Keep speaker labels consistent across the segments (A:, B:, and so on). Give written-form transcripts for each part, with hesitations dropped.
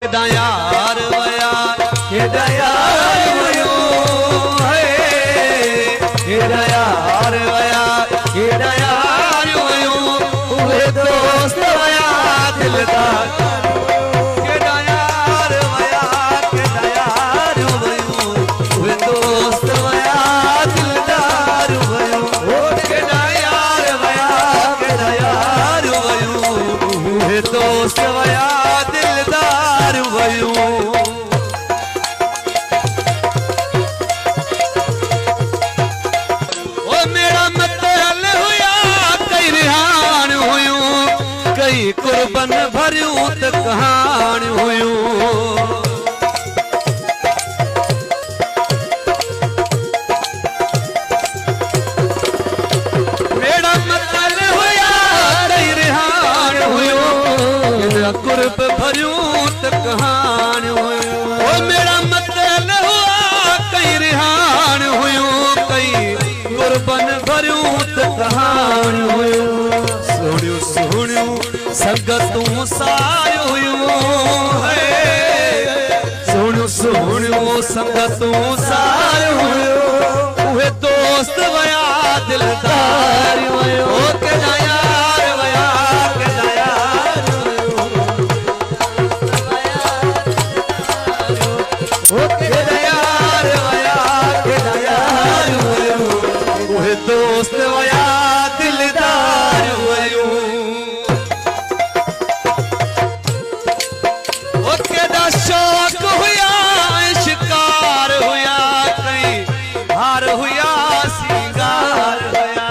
A: यार वया केड़ा यार वयो केड़ा यार वया केड़ा यार वयो उहे दोस्त वया दिलदार केड़ा यार वया केड़ा यार वयो उहे दोस्त वया दिलदार वयो केड़ा यार वया केड़ा यार वयो उहे दोस्त वया दिलदार वयो कुर्बन भरियूं त कहाण हुयूं मेरा मतल हुया कई रिहान हुयूं कुर्ब भरियूं त कहाण हुयूं ओ मेरा मतल हुआ कई रिहान हुयूं कई कुर्बन भरियूं त कहाण हुयूं सोहणियूं सोहणियूं संगतूं सारियूं हुयूं सोहणियूं सोहणियूं संगतूं सारियूं हुयूं उहे दोस्त वया दिलदार वयो केड़ा यार वया केड़ा यार वयो केड़ा यार वया केड़ा यार वयो उहे दोस्त वया दिलदार वयो शौक हुया शिकार हुया कई हार हुया सिंगार हुया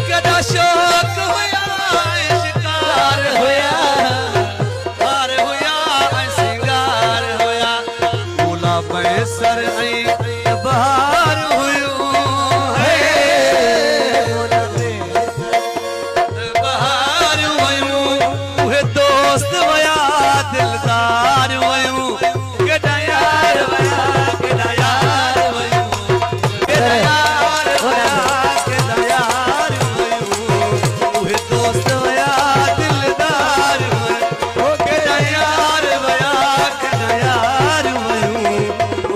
A: केड़ा शौक हुया शिकार हुया हार हुया सिंगार हुया बोला पैसर बहार दोस्त वया दिलदार वयूं केड़ा यार वया केड़ा यार वयूं केड़ा यार वया केड़ा यार वयूं उहे दोस्त वया दिलदार वयूं केड़ा यार वया केड़ा यार वयूं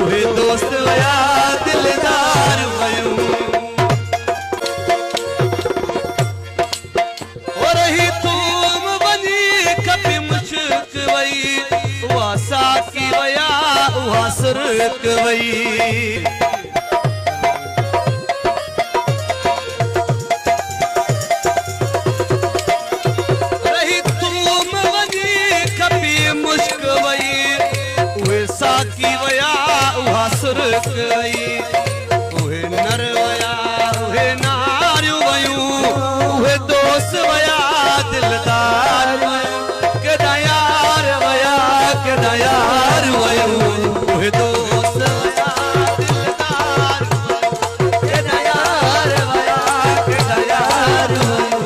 A: उहे दोस्त वया दिलदार वयूं और ही तुम बनी कभी मुश्क वई उहा साकी वया उहा सुरक वई रही तुम वनी कभी मुश्क वई उहे साकी वया उहा सुरक वई उहे नर वया उहे नारियूं वयूं उहे दोस्त वया दिलदार केड़ा यार वया केड़ा यार वयूं उहे दोस्त वया दिलदार केड़ा यार वया केड़ा यार वयूं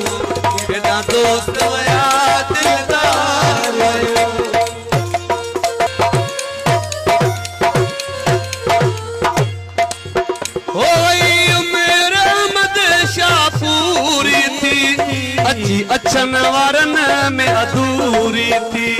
A: केड़ा दोस्त वया दिलदार वयूं पूरी थी अची अचन वारन में अधूरी थी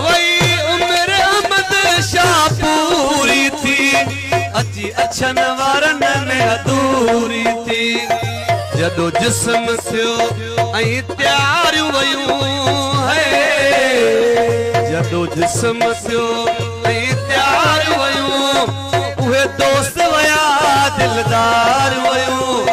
A: वही उम्र अहमद शाह पूरी थी अची अचन वारन में अधूरी थी जदो जिस्म थियो ऐं त्यारियूं वयूं जदो जिस्म थियो ऐं त्यार वयूं उहे दोस्त वया दिलदार वयूं